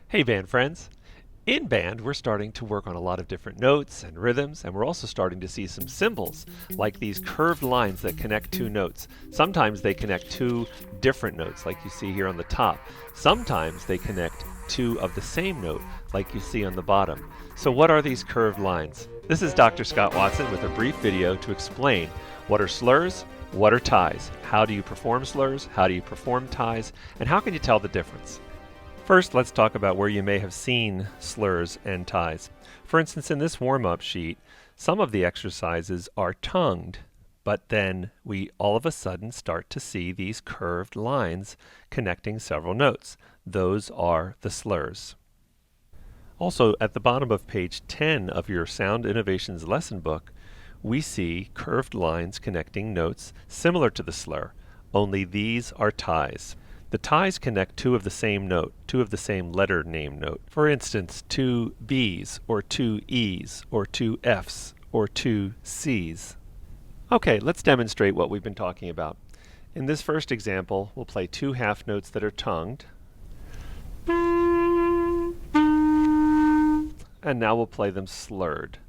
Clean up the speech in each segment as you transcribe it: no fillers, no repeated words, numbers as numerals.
Hey band friends! In band, we're starting to work on a lot of different notes and rhythms, and we're also starting to see some symbols, like these curved lines that connect two notes. Sometimes they connect two different notes, like you see here on the top. Sometimes they connect two of the same note, like you see on the bottom. So what are these curved lines? This is Dr. Scott Watson with a brief video to explain what are slurs, what are ties, how do you perform slurs, how do you perform ties, and how can you tell the difference? First, let's talk about where you may have seen slurs and ties. For instance, in this warm-up sheet, some of the exercises are tongued, but then we all of a sudden start to see these curved lines connecting several notes. Those are the slurs. Also, at the bottom of page 10 of your Sound Innovations lesson book, we see curved lines connecting notes similar to the slur, only these are ties. The ties connect two of the same note, two of the same letter name note. For instance, two B's, or two E's, or two F's, or two C's. Okay, let's demonstrate what we've been talking about. In this first example, we'll play two half notes that are tongued. And now we'll play them slurred.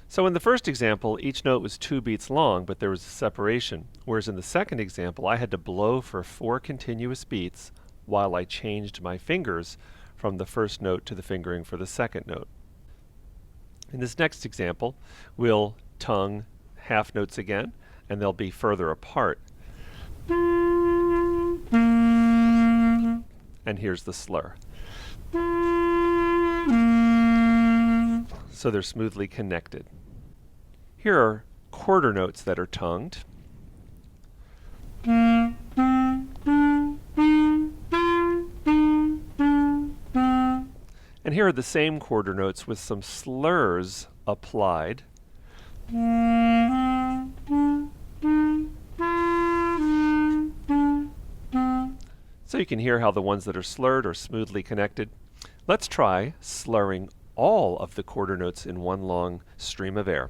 So in the first example, each note was 2 beats long, but there was a separation. Whereas in the second example, I had to blow for 4 continuous beats while I changed my fingers from the first note to the fingering for the second note. In this next example, we'll tongue half notes again, and they'll be further apart. And here's the slur. So they're smoothly connected. Here are quarter notes that are tongued. And here are the same quarter notes with some slurs applied. So you can hear how the ones that are slurred are smoothly connected. Let's try slurring all of the quarter notes in one long stream of air.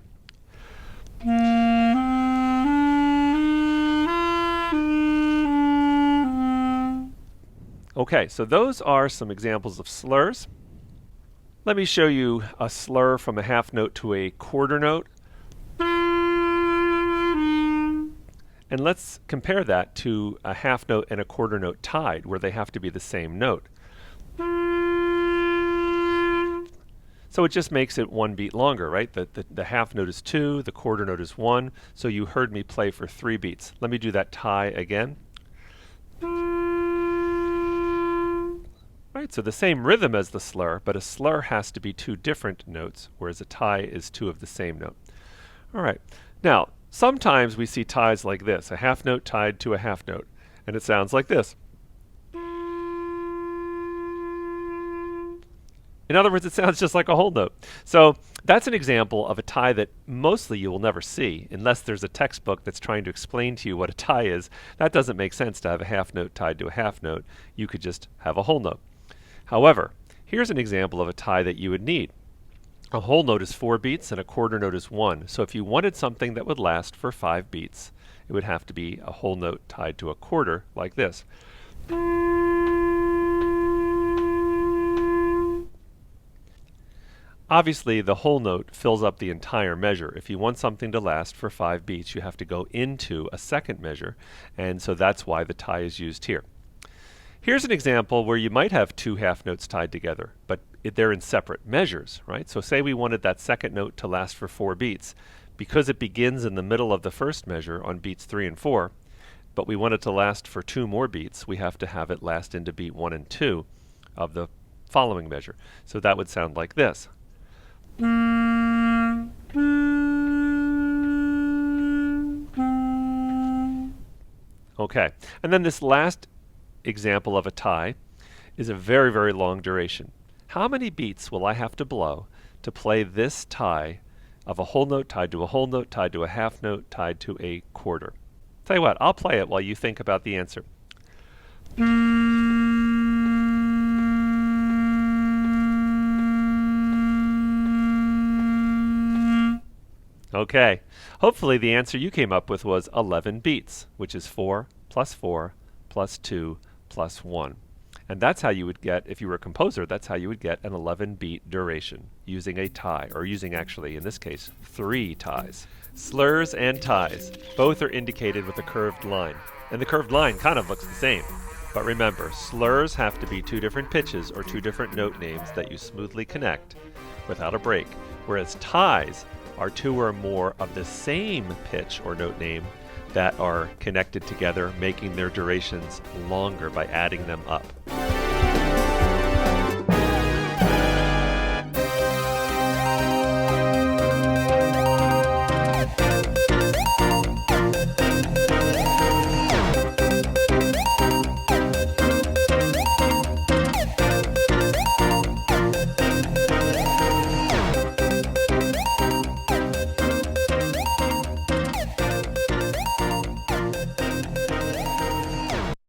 Okay, so those are some examples of slurs. Let me show you a slur from a half note to a quarter note. And let's compare that to a half note and a quarter note tied, where they have to be the same note. So it just makes it 1 beat longer, right? The half note is 2, the quarter note is 1, so you heard me play for 3 beats. Let me do that tie again. Right, so the same rhythm as the slur, but a slur has to be 2 different notes, whereas a tie is 2 of the same note. All right, now sometimes we see ties like this, a half note tied to a half note, and it sounds like this. In other words, it sounds just like a whole note. So that's an example of a tie that mostly you will never see unless there's a textbook that's trying to explain to you what a tie is. That doesn't make sense to have a half note tied to a half note. You could just have a whole note. However, here's an example of a tie that you would need. A whole note is 4 beats and a quarter note is 1. So if you wanted something that would last for 5 beats, it would have to be a whole note tied to a quarter like this. Obviously, the whole note fills up the entire measure. If you want something to last for 5 beats, you have to go into a second measure, and so that's why the tie is used here. Here's an example where you might have 2 half notes tied together, but they're in separate measures, right? So say we wanted that second note to last for 4 beats. Because it begins in the middle of the first measure on beats 3 and 4, but we want it to last for 2 more beats, we have to have it last into beat 1 and 2 of the following measure. So that would sound like this. Okay, and then this last example of a tie is a very, very long duration. How many beats will I have to blow to play this tie of a whole note tied to a whole note tied to a half note tied to a quarter? Tell you what, I'll play it while you think about the answer. Okay, hopefully the answer you came up with was 11 beats, which is 4 plus 4 plus 2 plus 1. And that's how you would get, if you were a composer, that's how you would get an 11-beat duration using a tie, or using actually, in this case, 3 ties. Slurs and ties, both are indicated with a curved line. And the curved line kind of looks the same. But remember, slurs have to be 2 different pitches or 2 different note names that you smoothly connect without a break, whereas ties are 2 or more of the same pitch or note name that are connected together, making their durations longer by adding them up.